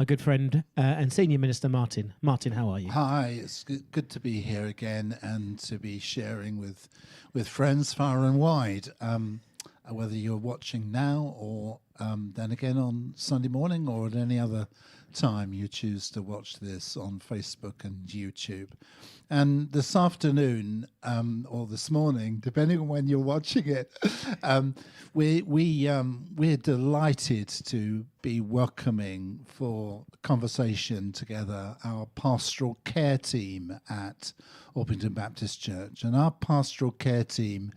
my good friend and senior minister, Martin. Martin, how are you? Hi, it's good to be here again and to be sharing with friends far and wide. Whether you're watching now or then again on Sunday morning or at any other time you choose to watch this on Facebook and YouTube. And this afternoon or this morning, depending on when you're watching it, we're delighted to be welcoming for conversation together our pastoral care team at Orpington Baptist Church. And our pastoral care team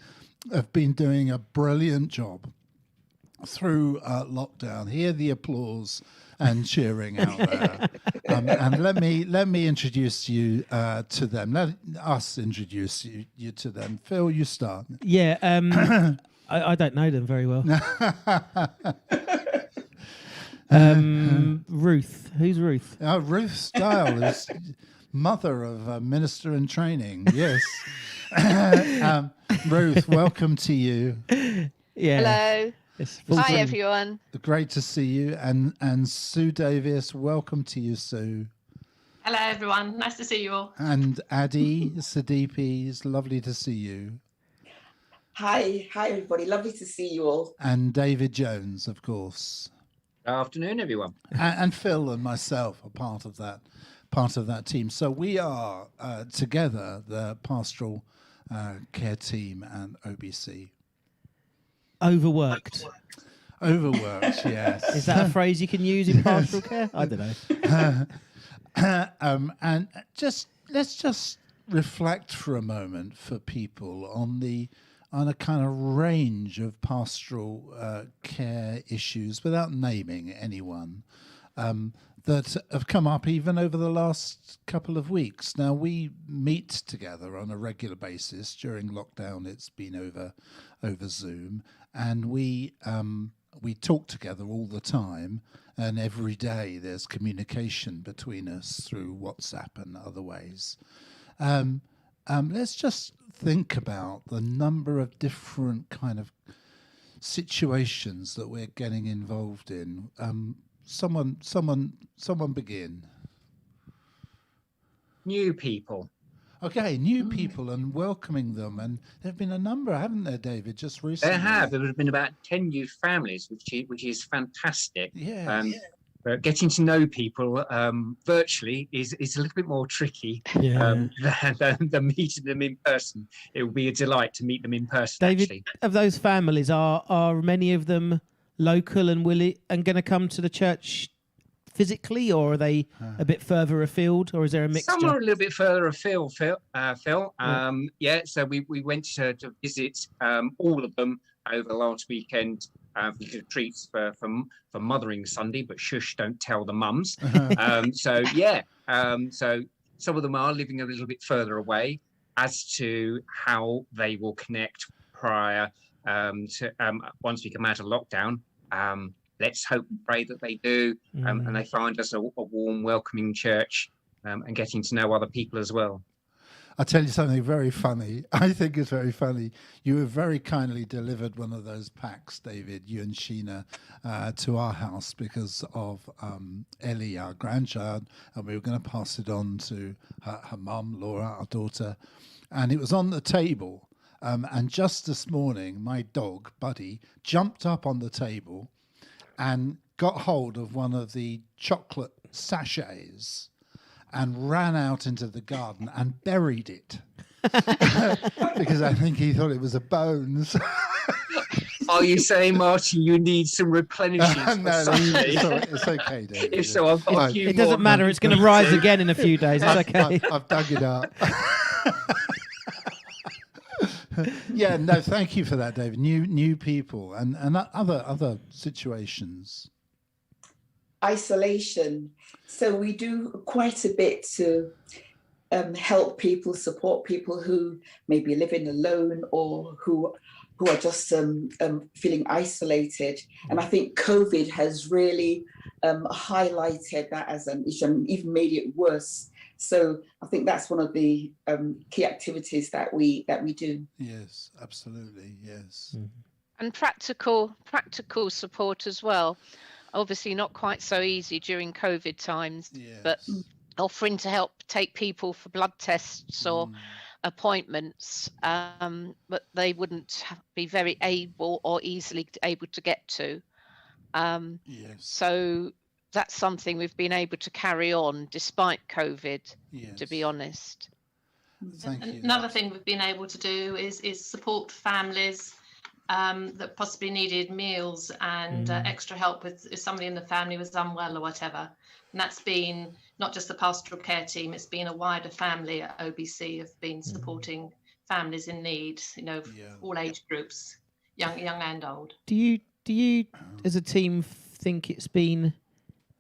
have been doing a brilliant job through lockdown. Hear the applause and cheering out there. And let me introduce you to them. Let us introduce you to them. Phil, you start. Yeah, I don't know them very well. Ruth. Who's Ruth? Ruth Style is mother of a minister in training. Yes. Ruth, welcome to you. Yeah. Hello. Hi, everyone. Great to see you. And Sue Davis, welcome to you, Sue. Hello, everyone. Nice to see you all. And Adi Sadipi, it's lovely to see you. Hi, everybody. Lovely to see you all. And David Jones, of course. Good afternoon, everyone. And Phil and myself are part of that team. So we are together the pastoral care team and OBC. Overworked, yes. Is that a phrase you can use in pastoral care? I don't know. And let's just reflect for a moment for people on a kind of range of pastoral care issues without naming anyone that have come up even over the last couple of weeks. Now, we meet together on a regular basis. During lockdown, it's been over Zoom, and we talk together all the time, and every day there's communication between us through WhatsApp and other ways. Let's just think about the number of different kind of situations that we're getting involved in. Someone begin. New people. Okay, new people and welcoming them. And there have been a number, haven't there, David, just recently? There have. There have been about 10 new families, which is fantastic. Yeah. But getting to know people virtually is a little bit more tricky than meeting them in person. It will be a delight to meet them in person. David, actually. of those families, are many of them local and going to come to the church physically, or are they a bit further afield, or is there a mixture? Some are a little bit further afield, Phil. So we went to visit all of them over the last weekend. We did treats for Mothering Sunday, but shush, don't tell the mums. So some of them are living a little bit further away. As to how they will connect prior to once we come out of lockdown, let's hope and pray that they do, and they find us a warm, welcoming church, and getting to know other people as well. I'll tell you something very funny. I think it's very funny. You have very kindly delivered one of those packs, David, you and Sheena, to our house because of Ellie, our grandchild, and we were going to pass it on to her mum, Laura, our daughter. And it was on the table. And just this morning, my dog, Buddy, jumped up on the table and got hold of one of the chocolate sachets and ran out into the garden and buried it because I think he thought it was a bones. Are you saying, Martin, you need some replenishing? No, it's okay, David. If so, I've got a few It doesn't matter. It's going to rise again in a few days. It's okay. I've dug it up. Yeah, no, thank you for that, David. New people and other situations. Isolation. So we do quite a bit to help people, support people who may be living alone or who are just feeling isolated. And I think COVID has really highlighted that as an issue and even made it worse. So I think that's one of the key activities that we do. Yes, absolutely. Yes. And practical support as well. obviously not quite so easy during COVID times, but Yes. offering to help take people for blood tests or appointments, but they wouldn't be very able or easily able to get to. Yes. So that's something we've been able to carry on despite COVID, to be Yes. honest. Thank you. Another thing we've been able to do is support families that possibly needed meals and extra help if somebody in the family was unwell or whatever. And that's been not just the pastoral care team, it's been a wider family at OBC have been supporting families in need, you know, all age groups, young and old. Do you as a team think it's been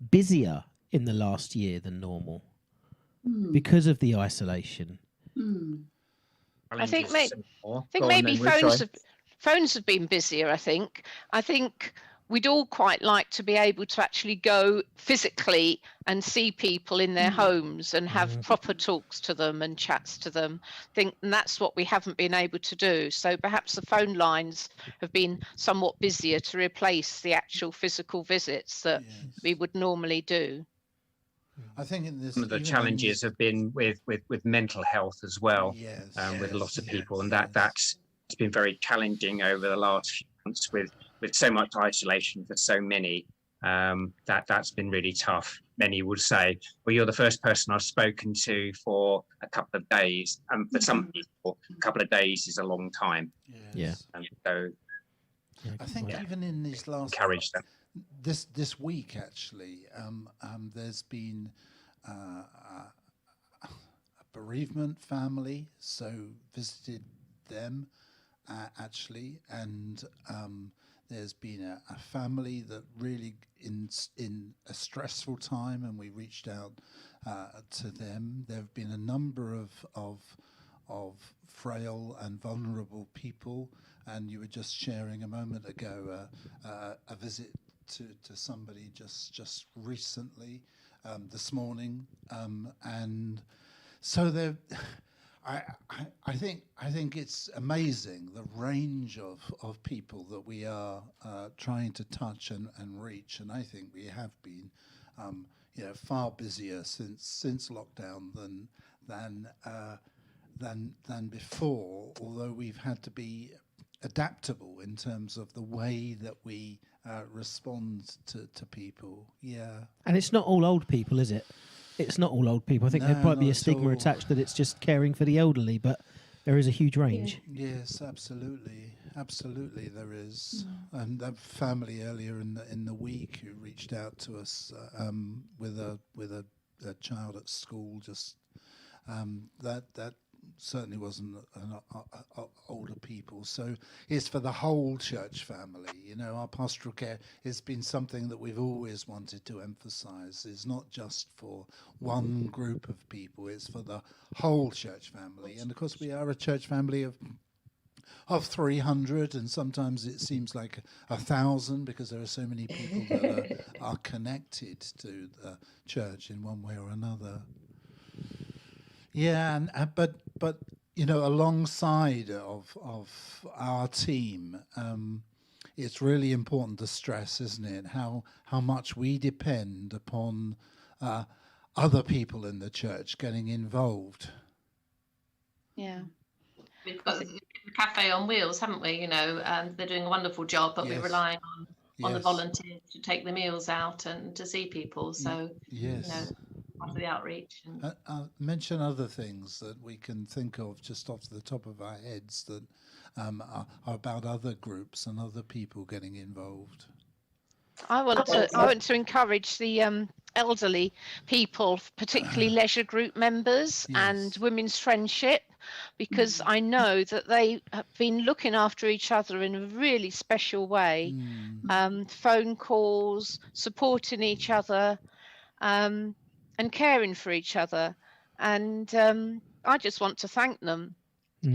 busier in the last year than normal because of the isolation? I think Go maybe on then, phones have been busier. I think we'd all quite like to be able to actually go physically and see people in their homes and have proper talks to them and chats to them. And that's what we haven't been able to do. So perhaps the phone lines have been somewhat busier to replace the actual physical visits that we would normally do. I think in this, some of the challenges have been with mental health as well, with a lot of people, and that's been very challenging over the last few months with so much isolation for so many. That's been really tough. Many would say, well, you're the first person I've spoken to for a couple of days, and for some people a couple of days is a long time. And so I think even in these last encourage them. This week actually, there's been a bereavement family, so visited them actually, and there's been a family that really in a stressful time, and we reached out to them. There have been a number of frail and vulnerable people, and you were just sharing a moment ago a visit to somebody just recently this morning, and so there. I think it's amazing the range of people that we are trying to touch and reach, and I think we have been far busier since lockdown than before, although we've had to be adaptable in terms of the way that we respond to people. And it's not all old people, is it? It's not all old people. I think there might be a stigma attached that it's just caring for the elderly, but there is a huge range. Yes, absolutely there is. And that family earlier in the week who reached out to us with a child at school, just that certainly wasn't older people. So it's for the whole church family. Our pastoral care has been something that we've always wanted to emphasize. It's not just for one group of people, it's for the whole church family. And of course we are a church family of 300, and sometimes it seems like 1,000 because there are so many people that are connected to the church in one way or another. Yeah, but alongside of our team, it's really important to stress, isn't it, how much we depend upon other people in the church getting involved. Yeah. We've got the Cafe on Wheels, haven't we? They're doing a wonderful job, but we're relying on the volunteers to take the meals out and to see people. So, part of the outreach. I'll mention other things that we can think of just off the top of our heads that are about other groups and other people getting involved. I want to encourage the elderly people, particularly leisure group members and Women's Friendship, because I know that they have been looking after each other in a really special way. Phone calls, supporting each other, and caring for each other. And I just want to thank them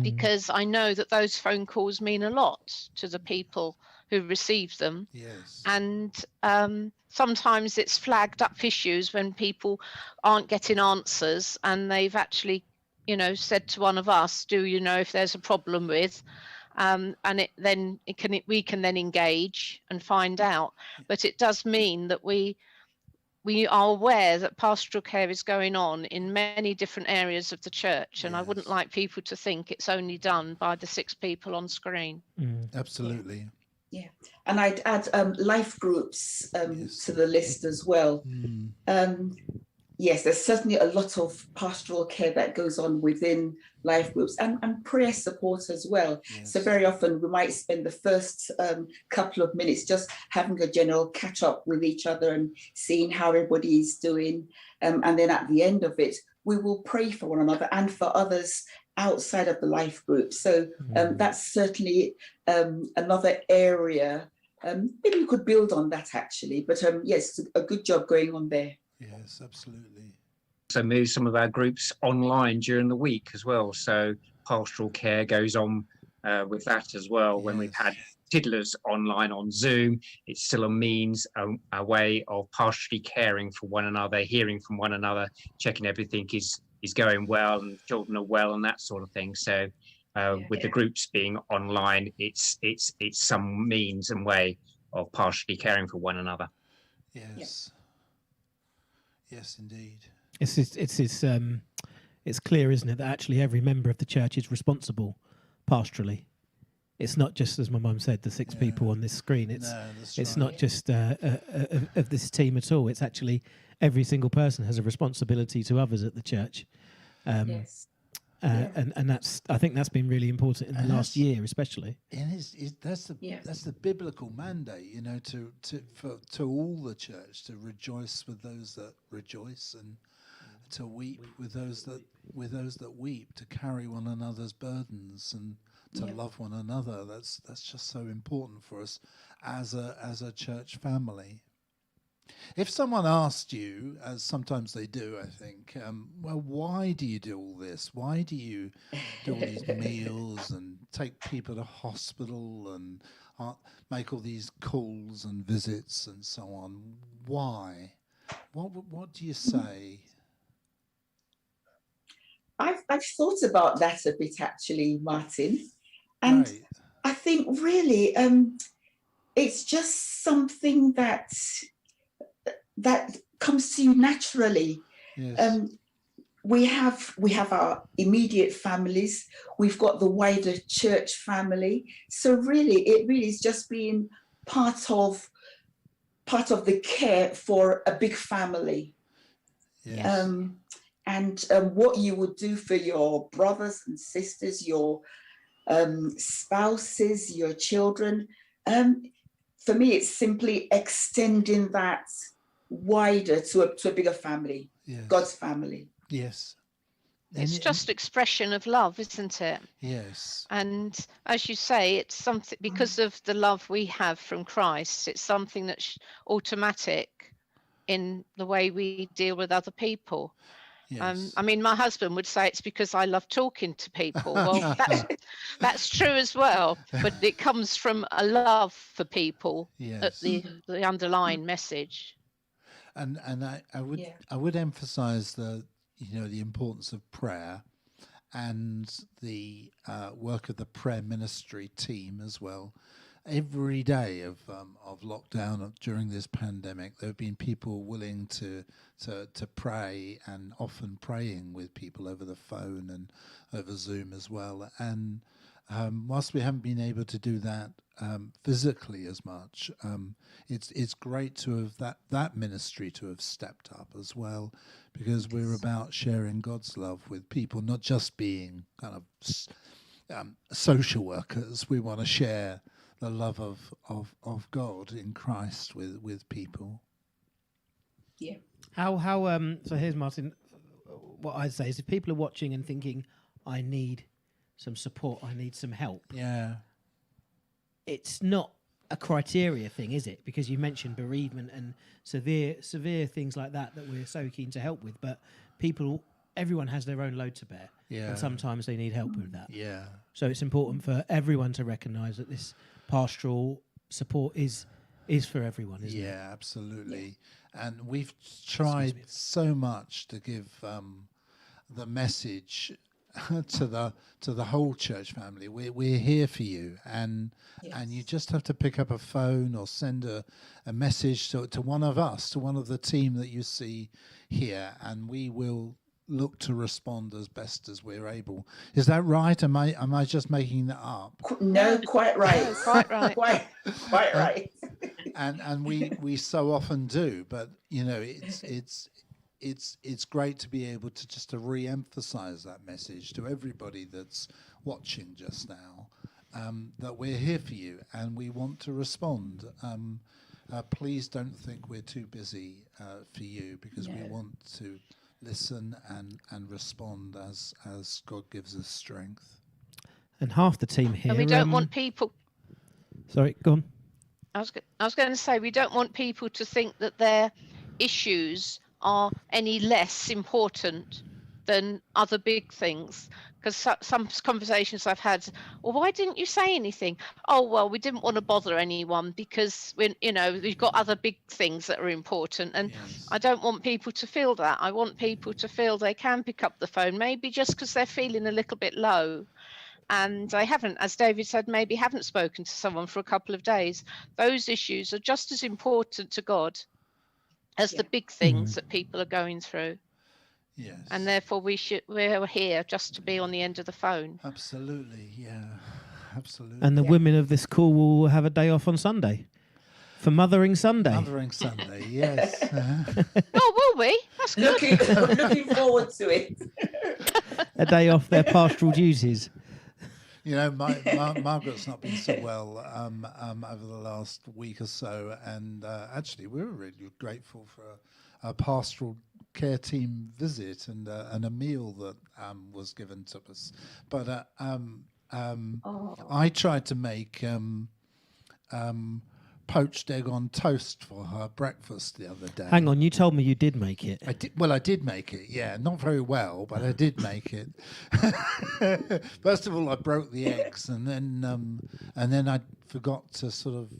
because I know that those phone calls mean a lot to the people who receive them. Yes. And sometimes it's flagged up issues when people aren't getting answers, and they've actually, said to one of us, do you know if there's a problem with? and we can then engage and find out. But it does mean that we are aware that pastoral care is going on in many different areas of the church, and I wouldn't like people to think it's only done by the 6 people on screen. Absolutely. Yeah, and I'd add life groups to the list as well. Yes, there's certainly a lot of pastoral care that goes on within life groups and prayer support as well. Yes. So very often we might spend the first couple of minutes just having a general catch up with each other and seeing how everybody's doing. And then at the end of it, we will pray for one another and for others outside of the life group. So that's certainly another area. Maybe we could build on that actually, but yes, a good job going on there. Yes, absolutely. So move some of our groups online during the week as well. So pastoral care goes on with that as well. When we've had tiddlers online on Zoom, it's still a means, a way of pastorally caring for one another, hearing from one another, checking everything is going well and children are well and that sort of thing. So with the groups being online, it's some means and way of pastorally caring for one another. Yes. Yes, indeed. It's clear, isn't it, that actually every member of the church is responsible pastorally. It's not just, as my mum said, the 6 people on this screen. It's not just of this team at all. It's actually every single person has a responsibility to others at the church. And I think that's been really important in the last year, especially. And that's the biblical mandate, you know, to all the church to rejoice with those that rejoice and to weep with those that weep, to carry one another's burdens and to love one another. That's just so important for us as a church family. If someone asked you, as sometimes they do, I think, well, why do you do all this? Why do you do all these meals and take people to hospital and make all these calls and visits and so on? Why? What do you say? I've thought about that a bit actually, Martin, and I think really it's just something that comes to you naturally. Yes. We have our immediate families. We've got the wider church family. So it really is just being part of the care for a big family. Yes. And what you would do for your brothers and sisters, your spouses, your children. For me, it's simply extending that wider to a bigger family, God's family. Yes. It's just expression of love, isn't it? Yes. And as you say, it's something, because of the love we have from Christ, it's something that's automatic in the way we deal with other people. Yes. I mean, my husband would say it's because I love talking to people. Well, that's true as well, but it comes from a love for people, at the underlying message. And I would emphasize the importance of prayer and the work of the prayer ministry team as well. Every day of lockdown during this pandemic, there have been people willing to pray, and often praying with people over the phone and over Zoom as well. And whilst we haven't been able to do that physically as much, it's great to have that ministry to have stepped up as well, because we're about sharing God's love with people, not just being kind of social workers. We want to share the love of God in Christ with people. Yeah. So here's Martin. What I'd say is, if people are watching and thinking, I need some support, I need some help. Yeah. It's not a criteria thing, is it? Because you mentioned bereavement and severe things like that we're so keen to help with, but everyone has their own load to bear. Yeah. And sometimes they need help with that. Yeah. So it's important for everyone to recognise that this pastoral support is for everyone, isn't it? Yeah, absolutely. And we've tried so much to give the message to the whole church family. We're here for you, and you just have to pick up a phone or send a message to one of us, to one of the team that you see here, and we will look to respond as best as we're able. Is that right? Am I just making that up? No, quite right. No, quite right. quite right. And we so often do, but it's great to be able to just to re-emphasize that message to everybody that's watching just now, that we're here for you and we want to respond. Please don't think we're too busy for you, because we want to listen and respond as God gives us strength. And half the team here. And we don't want people. Sorry, go on. I was going to say, we don't want people to think that their issues are any less important than other big things. Because some conversations I've had, well, why didn't you say anything? Oh, well, we didn't want to bother anyone because we've got other big things that are important. And I don't want people to feel that. I want people to feel they can pick up the phone, maybe just because they're feeling a little bit low. And they haven't, as David said, maybe haven't spoken to someone for a couple of days. Those issues are just as important to God as the big things that people are going through. Yes. And therefore we're here just to be on the end of the phone. Absolutely, yeah. Absolutely. And the women of this call will have a day off on Sunday for Mothering Sunday. Mothering Sunday, yes. Oh, will we? That's good. Looking forward to it. A day off their pastoral duties. Margaret's not been so well over the last week or so, and actually we were really grateful for a pastoral care team visit and a meal that was given to us. But I tried to make poached egg on toast for her breakfast the other day. Hang on, you told me you did make it. I did make it, yeah. Not very well, but I did make it. First of all, I broke the eggs, and then I forgot to sort of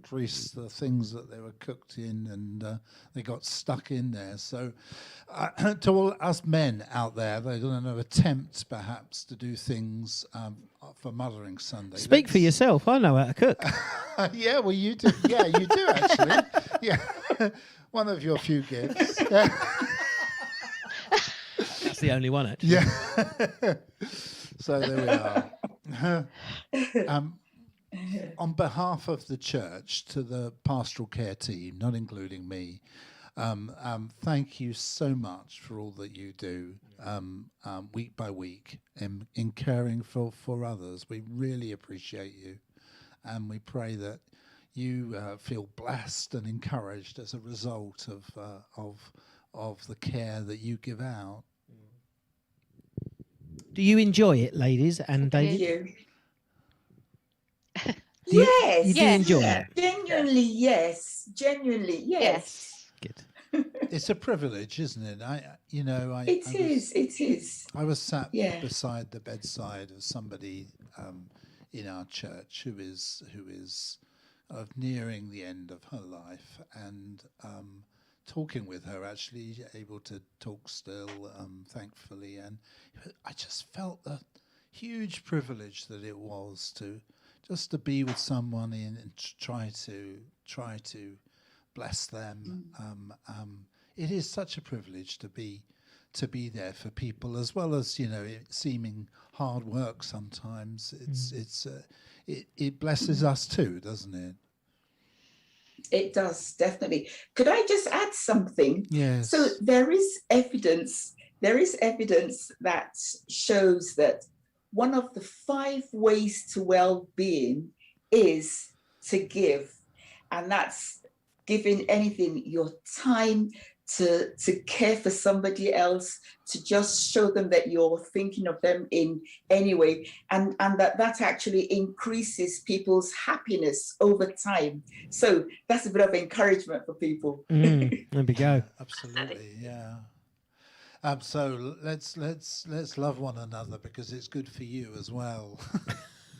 grease the things that they were cooked in, and they got stuck in there. So to all us men out there, they're going to attempt perhaps to do things for Mothering Sunday. Speak for yourself. I know how to cook. Yeah, well, you do. Yeah, you do actually. Yeah, one of your few gifts. That's the only one, actually. Yeah. So there we are. On behalf of the church, to the pastoral care team, not including me, thank you so much for all that you do week by week in caring for others. We really appreciate you, and we pray that you feel blessed and encouraged as a result of the care that you give out. Do you enjoy it, ladies and David? You. You Yes. do enjoy it? Genuinely, yes. Genuinely, yes. Good. It's a privilege, isn't it? It is. I was sat beside the bedside of somebody in our church who is nearing the end of her life, and talking with her, actually able to talk still, thankfully, and I just felt the huge privilege that it was to just to be with someone and try to bless them. It is such a privilege to be there for people, as well as seeming hard work sometimes. It blesses us too, doesn't it? It does, definitely. Could I just add something? Yes. So there is evidence that shows that one of the 5 ways to well-being is to give. And that's giving anything, your time to care for somebody else, to just show them that you're thinking of them in any way, and that actually increases people's happiness over time. So that's a bit of encouragement for people. There we go. Absolutely, yeah. So let's love one another, because it's good for you as well.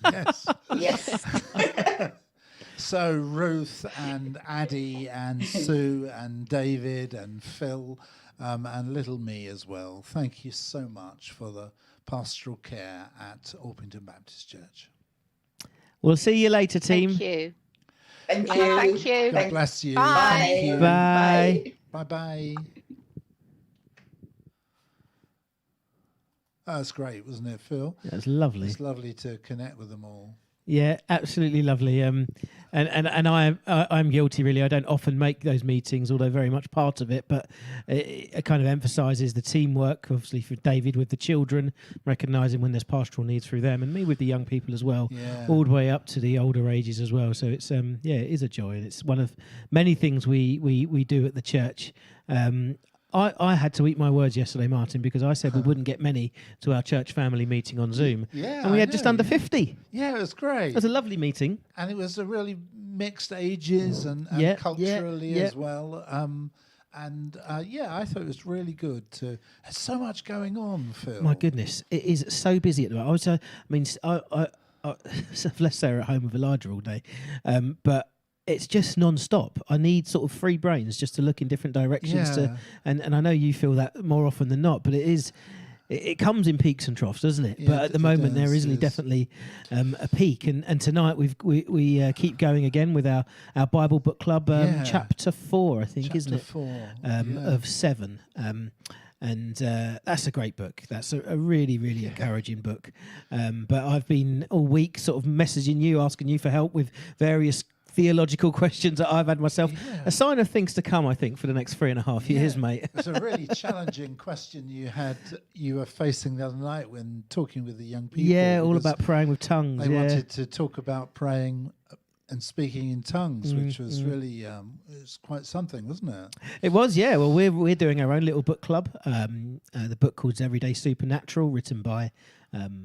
Yes. Yes. So Ruth and Addie and Sue and David and Phil, and little me as well. Thank you so much for the pastoral care at Orpington Baptist Church. We'll see you later, team. Thank you. Thank Yeah, you. thank you. God bless you. Bye. Thank you. Bye. Bye-bye. That's great, wasn't it, Phil? That was lovely. It's lovely to connect with them all. Yeah, absolutely lovely. And I'm guilty, really. I don't often make those meetings, although very much part of it. But it kind of emphasises the teamwork, obviously, for David with the children, recognising when there's pastoral needs through them, and me with the young people as well, all the way up to the older ages as well. So it's it is a joy, and it's one of many things we do at the church. I had to eat my words yesterday, Martin, because I said we wouldn't get many to our church family meeting on Zoom. Yeah, and we had just under 50. Yeah, it was great. It was a lovely meeting. And it was a really mixed ages and culturally as well. I thought it was really good to. There's so much going on, Phil. My goodness, it is so busy at the moment. I left Sarah at home with Elijah all day, but it's just non-stop. I need sort of free brains just to look in different directions. And I know you feel that more often than not, but it comes in peaks and troughs, doesn't it? But at the moment, there is definitely a peak. And tonight we keep going again with our Bible book club, chapter 4, I think, isn't it? 4 of 7. And that's a great book. That's a really, really encouraging book. But I've been all week sort of messaging you, asking you for help with various theological questions that I've had myself. A sign of things to come, I think, for the next 3.5 years, mate. It's a really challenging question you were facing the other night when talking with the young people. Yeah, all about praying with tongues. They wanted to talk about praying and speaking in tongues, which was really it's quite something, wasn't it? It was, yeah. Well, we're doing our own little book club. The book called Everyday Supernatural, written by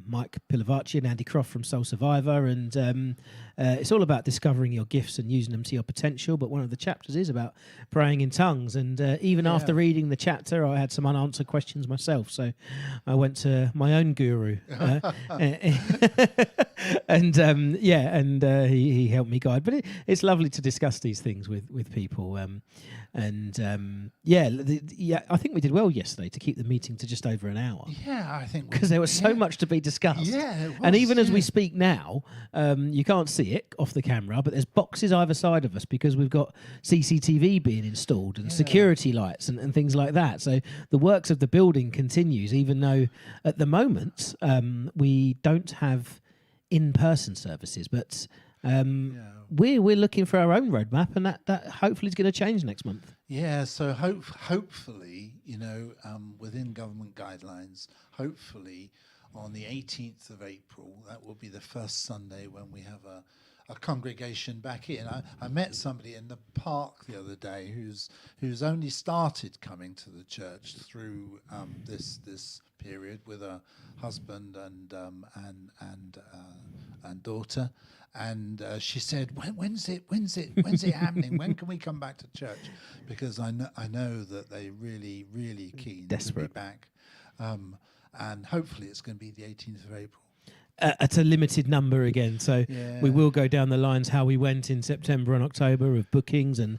Mike Pilavacci and Andy Croft from Soul Survivor, and it's all about discovering your gifts and using them to your potential. But one of the chapters is about praying in tongues, and even after reading the chapter, I had some unanswered questions myself. So I went to my own guru, and he helped me guide. But it's lovely to discuss these things with people. I think we did well yesterday to keep the meeting to just over an hour. Yeah, I think because there was so much to be discussed. Yeah, it was, and even as we speak now, you can't see it off the camera, but there's boxes either side of us because we've got CCTV being installed and security lights and things like that. So the works of the building continues, even though at the moment we don't have in-person services, but we're looking for our own roadmap, and that hopefully is going to change next month. Yeah, so hopefully, within government guidelines, hopefully on the 18th of April, that will be the first Sunday when we have a congregation back in. I met somebody in the park the other day who's only started coming to the church through this period with a husband and daughter, and she said, "When's it happening? When can we come back to church?" Because I know that they're really, really keen desperate to be back, and hopefully it's going to be the 18th of April. At a limited number again, so we will go down the lines how we went in September and October of bookings and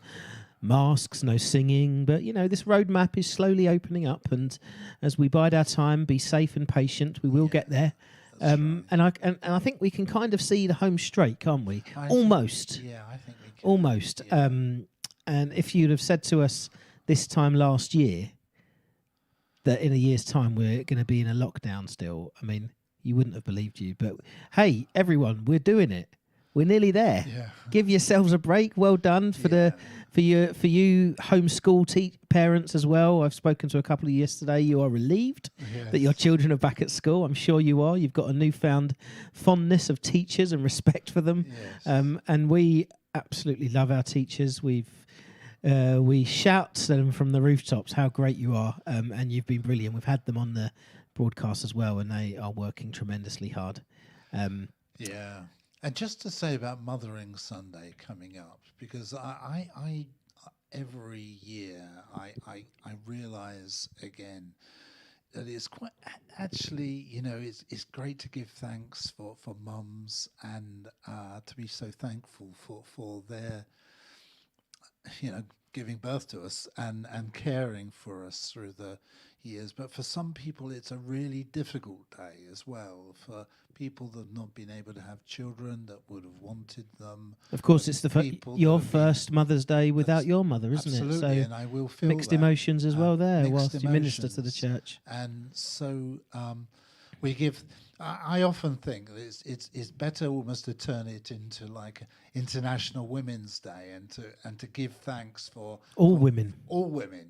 masks, no singing, but this roadmap is slowly opening up, and as we bide our time, be safe and patient, we will get there. And I think we can kind of see the home straight, can't we? Almost. I think we can. Almost. Yeah. And if you'd have said to us this time last year that in a year's time we're going to be in a lockdown still, I mean, you wouldn't have believed you. But hey, everyone, we're doing it. We're nearly there. Yeah. Give yourselves a break. Well done for you homeschool parents as well. I've spoken to a couple of you yesterday. You are relieved that your children are back at school. I'm sure you are. You've got a newfound fondness of teachers and respect for them. Yes. And we absolutely love our teachers. We shout to them from the rooftops how great you are, and you've been brilliant. We've had them on the broadcast as well, and they are working tremendously hard. And just to say about Mothering Sunday coming up, because I every year I realise again that it's quite actually, it's great to give thanks for mums and to be so thankful for their, giving birth to us and caring for us through the years. But for some people, it's a really difficult day as well. For people that have not been able to have children that would have wanted them. Of course, it's your first Mother's Day without your mother, isn't absolutely, it? So and I will feel mixed that. emotions as well there whilst emotions. you minister to the church. And so we give. I often think that it's better almost to turn it into like International Women's Day and to give thanks for all women,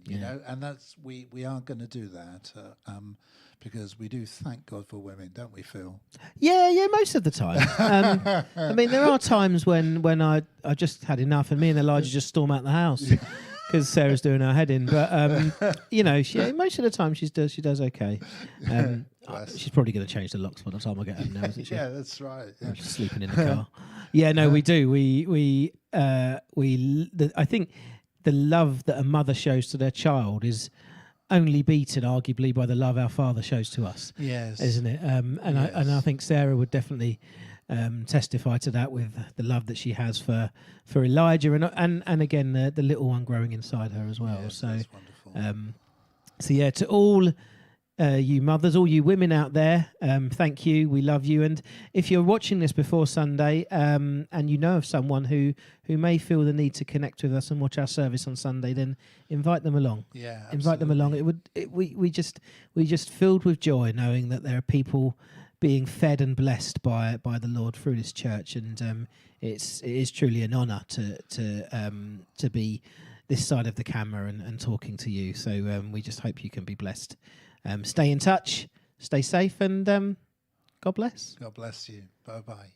you know, and that's we are going to do that because we do thank God for women, don't we, Phil? Yeah, most of the time. I mean, there are times when I just had enough, and me and Elijah just storm out the house. Because Sarah's doing her head in, but you know, most of the time she does okay. She's probably going to change the locks by the time I get home now, isn't she? Yeah, that's right. Yeah. She's sleeping in the car. Yeah, no, we do. I think the love that a mother shows to their child is only beaten, arguably, by the love our Father shows to us. Yes, isn't it? And I think Sarah would definitely testify to that with the love that she has for Elijah and again the little one growing inside her as well. Yes, so that's wonderful. So yeah, to all you mothers, all you women out there, thank you. We love you. And if you're watching this before Sunday and you know of someone who may feel the need to connect with us and watch our service on Sunday, then invite them along. Yeah, invite them along. We just filled with joy knowing that there are people being fed and blessed by the Lord through this church, and it is truly an honour to be this side of the camera and talking to you. So we just hope you can be blessed. Stay in touch, stay safe, and God bless. God bless you. Bye-bye.